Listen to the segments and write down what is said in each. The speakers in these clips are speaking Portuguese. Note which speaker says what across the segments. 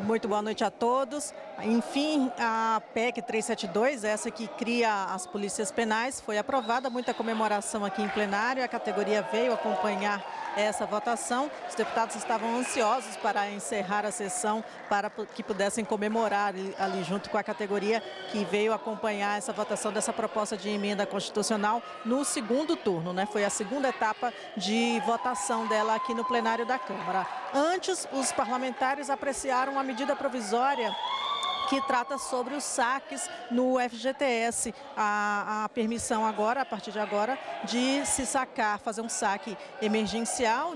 Speaker 1: Muito boa noite a todos. Enfim, a PEC 372, essa que cria as polícias penais, foi aprovada, muita comemoração aqui em plenário, a categoria veio acompanhar essa votação. Os deputados estavam ansiosos para encerrar a sessão, para que pudessem comemorar ali junto com a categoria que veio acompanhar essa votação dessa proposta de emenda constitucional no segundo turno, né? Foi a segunda etapa de votação dela aqui no plenário da Câmara. Antes, os parlamentares apreciaram a medida provisória que trata sobre os saques no FGTS, a permissão agora, a partir de agora, de se sacar, fazer um saque emergencial,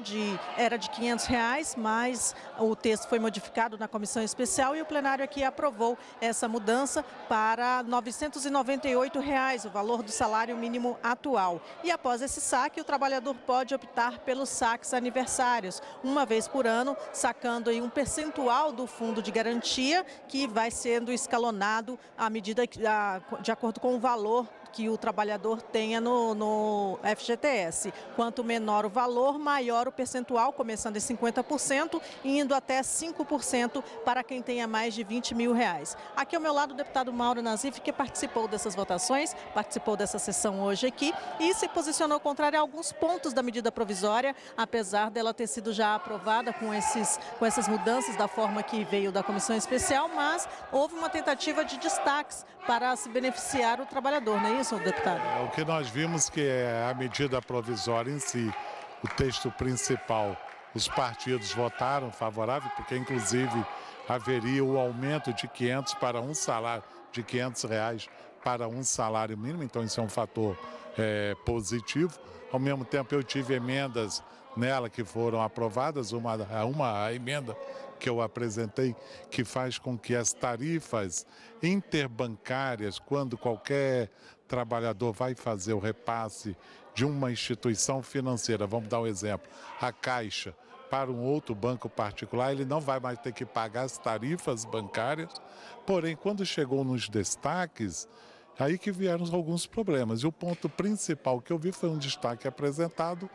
Speaker 1: era de R$ 500, mas o texto foi modificado na comissão especial e o plenário aqui aprovou essa mudança para R$ 998, o valor do salário mínimo atual. E após esse saque, o trabalhador pode optar pelos saques aniversários, uma vez por ano, sacando aí um percentual do fundo de garantia que vai sendo escalonado à medida de acordo com o valor que o trabalhador tenha no FGTS. Quanto menor o valor, maior o percentual, começando em 50% e indo até 5% para quem tenha mais de R$ 20 mil. Aqui ao meu lado o deputado Mauro Nazif, que participou dessas votações, participou dessa sessão hoje aqui e se posicionou contrário a alguns pontos da medida provisória, apesar dela ter sido já aprovada com essas mudanças da forma que veio da comissão especial, mas houve uma tentativa de destaques para se beneficiar o trabalhador, não é isso, deputado?
Speaker 2: O que nós vimos que é a medida provisória em si, o texto principal, os partidos votaram favorável, porque inclusive haveria o aumento de 500 para um salário, de R$ 500 para um salário mínimo, então isso é um fator positivo. Ao mesmo tempo eu tive emendas nela que foram aprovadas, uma emenda que eu apresentei, que faz com que as tarifas interbancárias, quando qualquer trabalhador vai fazer o repasse de uma instituição financeira, vamos dar um exemplo, a Caixa, para um outro banco particular, ele não vai mais ter que pagar as tarifas bancárias. Porém, quando chegou nos destaques, aí que vieram alguns problemas. E o ponto principal que eu vi foi um destaque apresentado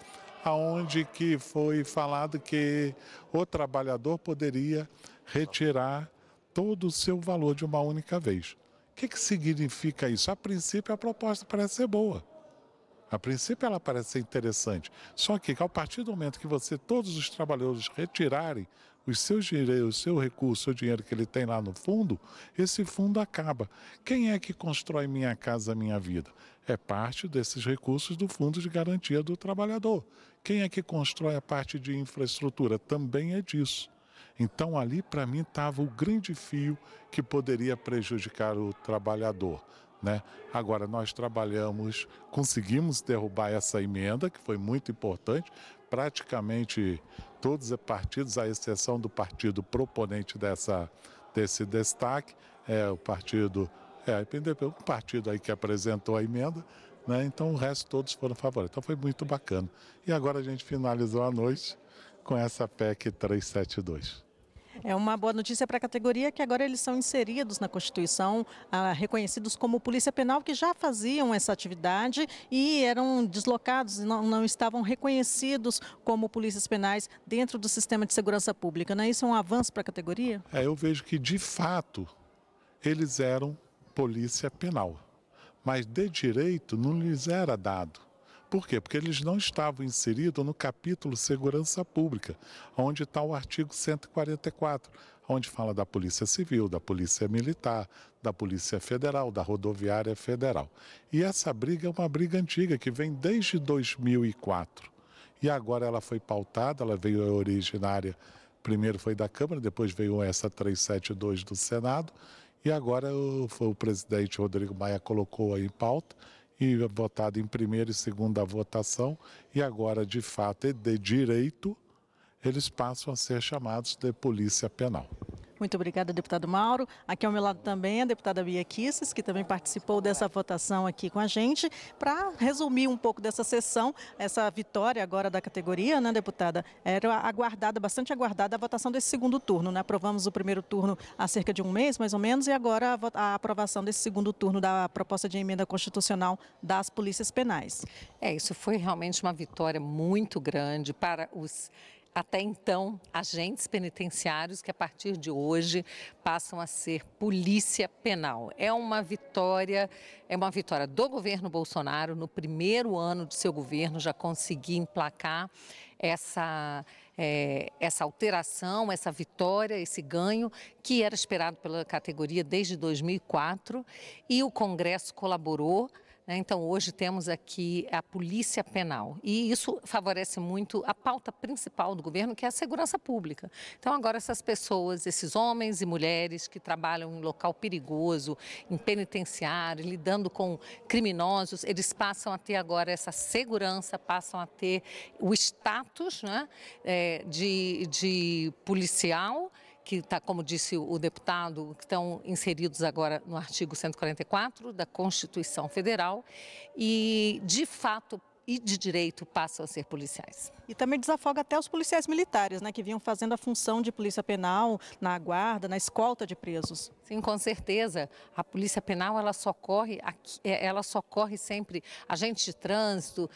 Speaker 2: aonde que foi falado que o trabalhador poderia retirar todo o seu valor de uma única vez. O que significa isso? A princípio, a proposta parece ser boa. A princípio, ela parece ser interessante. Só que, a partir do momento que todos os trabalhadores retirarem os seus direitos, o seu recurso, o dinheiro que ele tem lá no fundo, esse fundo acaba. Quem é que constrói Minha Casa Minha Vida? É parte desses recursos do Fundo de Garantia do Trabalhador. Quem é que constrói a parte de infraestrutura? Também é disso. Então, ali, para mim, estava o grande fio que poderia prejudicar o trabalhador, né? Agora, nós conseguimos derrubar essa emenda, que foi muito importante. Praticamente todos os partidos, à exceção do partido proponente desse destaque, o partido aí que apresentou a emenda, né? Então o resto todos foram favoráveis. Então foi muito bacana. E agora a gente finalizou a noite com essa PEC 372.
Speaker 1: É uma boa notícia para a categoria que agora eles são inseridos na Constituição, reconhecidos como Polícia Penal, que já faziam essa atividade e eram deslocados, não estavam reconhecidos como polícias penais dentro do sistema de segurança pública. Não é isso um avanço para a categoria?
Speaker 2: Eu vejo que, de fato, eles eram polícia penal, mas de direito não lhes era dado. Por quê? Porque eles não estavam inseridos no capítulo Segurança Pública, onde está o artigo 144, onde fala da Polícia Civil, da Polícia Militar, da Polícia Federal, da Rodoviária Federal. E essa briga é uma briga antiga, que vem desde 2004. E agora ela foi pautada, ela veio originária, primeiro foi da Câmara, depois veio essa 372 do Senado, e agora o presidente Rodrigo Maia colocou aí em pauta, e votado em primeira e segunda votação, e agora, de fato, de direito, eles passam a ser chamados de Polícia Penal.
Speaker 1: Muito obrigada, deputado Mauro. Aqui ao meu lado também a deputada Bia Kicis, que também participou dessa votação aqui com a gente. Para resumir um pouco dessa sessão, essa vitória agora da categoria, né, deputada? Era aguardada, bastante aguardada a votação desse segundo turno, né? Aprovamos o primeiro turno há cerca de um mês, mais ou menos, e agora a aprovação desse segundo turno da proposta de emenda constitucional das polícias penais.
Speaker 3: Isso foi realmente uma vitória muito grande para até então, agentes penitenciários que a partir de hoje passam a ser polícia penal. É uma vitória do governo Bolsonaro. No primeiro ano do seu governo já consegui emplacar essa alteração, essa vitória, esse ganho que era esperado pela categoria desde 2004 e o Congresso colaborou. Então, hoje temos aqui a polícia penal e isso favorece muito a pauta principal do governo, que é a segurança pública. Então, agora essas pessoas, esses homens e mulheres que trabalham em local perigoso, em penitenciário, lidando com criminosos, eles passam a ter agora essa segurança, passam a ter o status, né, de policial, que está, como disse o deputado, que estão inseridos agora no artigo 144 da Constituição Federal e, de fato e de direito, passam a ser policiais.
Speaker 1: E também desafoga até os policiais militares, né, que vinham fazendo a função de polícia penal na guarda, na escolta de presos.
Speaker 3: Sim, com certeza. A polícia penal ela socorre sempre agentes de trânsito,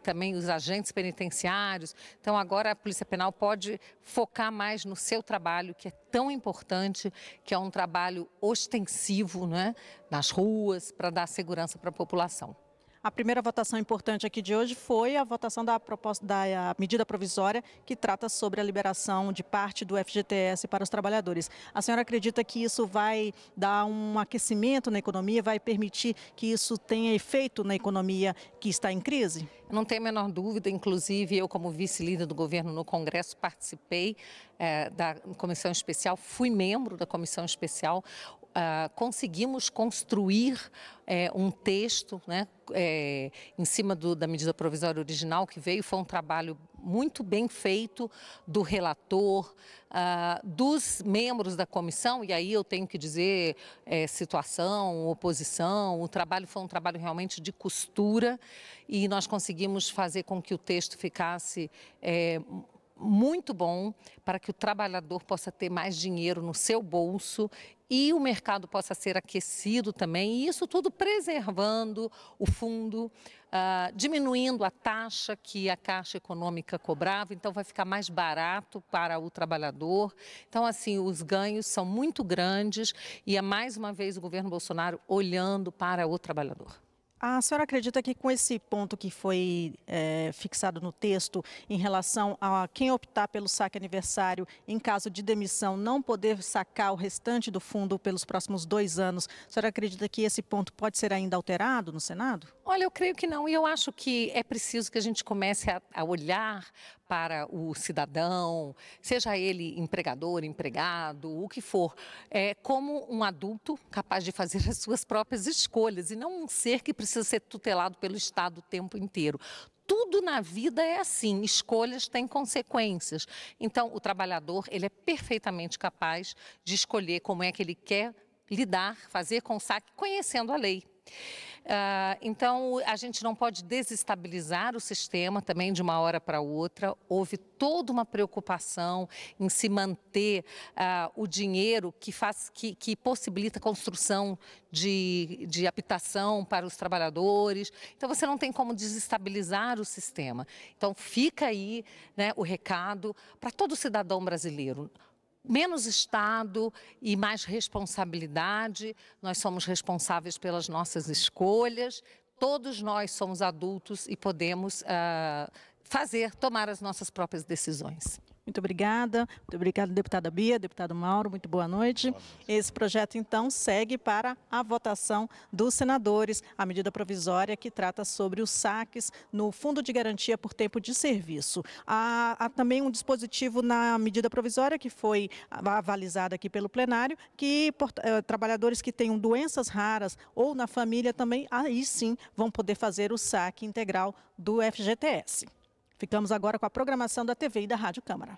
Speaker 3: também os agentes penitenciários. Então agora a Polícia Penal pode focar mais no seu trabalho, que é tão importante, que é um trabalho ostensivo, né, nas ruas, para dar segurança para a população.
Speaker 1: A primeira votação importante aqui de hoje foi a votação da medida provisória que trata sobre a liberação de parte do FGTS para os trabalhadores. A senhora acredita que isso vai dar um aquecimento na economia, vai permitir que isso tenha efeito na economia que está em crise?
Speaker 3: Não tenho a menor dúvida, inclusive eu como vice-líder do governo no Congresso participei da comissão especial, fui membro da comissão especial, conseguimos construir um texto, né, em cima da medida provisória original que veio. Foi um trabalho muito bem feito do relator, dos membros da comissão, e aí eu tenho que dizer situação, oposição, o trabalho foi um trabalho realmente de costura e nós conseguimos fazer com que o texto ficasse muito bom para que o trabalhador possa ter mais dinheiro no seu bolso e o mercado possa ser aquecido também, e isso tudo preservando o fundo, diminuindo a taxa que a Caixa Econômica cobrava, então vai ficar mais barato para o trabalhador. Então, assim, os ganhos são muito grandes e é mais uma vez o governo Bolsonaro olhando para o trabalhador.
Speaker 1: A senhora acredita que com esse ponto que foi fixado no texto em relação a quem optar pelo saque aniversário em caso de demissão não poder sacar o restante do fundo pelos próximos 2 anos, a senhora acredita que esse ponto pode ser ainda alterado no Senado?
Speaker 3: Olha, eu creio que não, e eu acho que é preciso que a gente comece a olhar para o cidadão, seja ele empregador, empregado, o que for, como um adulto capaz de fazer as suas próprias escolhas e não um ser que precisa ser tutelado pelo Estado o tempo inteiro. Tudo na vida é assim, escolhas têm consequências. Então, o trabalhador, ele é perfeitamente capaz de escolher como é que ele quer lidar, fazer com o saque, conhecendo a lei. Então, a gente não pode desestabilizar o sistema também de uma hora para outra. Houve toda uma preocupação em se manter o dinheiro que possibilita a construção de habitação para os trabalhadores. Então, você não tem como desestabilizar o sistema. Então, fica aí, né, o recado para todo cidadão brasileiro. Menos Estado e mais responsabilidade. Nós somos responsáveis pelas nossas escolhas. Todos nós somos adultos e podemos tomar as nossas próprias decisões.
Speaker 1: Muito obrigada, deputada Bia, deputado Mauro, muito boa noite. Esse projeto, então, segue para a votação dos senadores, a medida provisória que trata sobre os saques no Fundo de Garantia por Tempo de Serviço. Há também um dispositivo na medida provisória que foi avalizado aqui pelo plenário, que trabalhadores que tenham doenças raras ou na família também, aí sim, vão poder fazer o saque integral do FGTS. Ficamos agora com a programação da TV e da Rádio Câmara.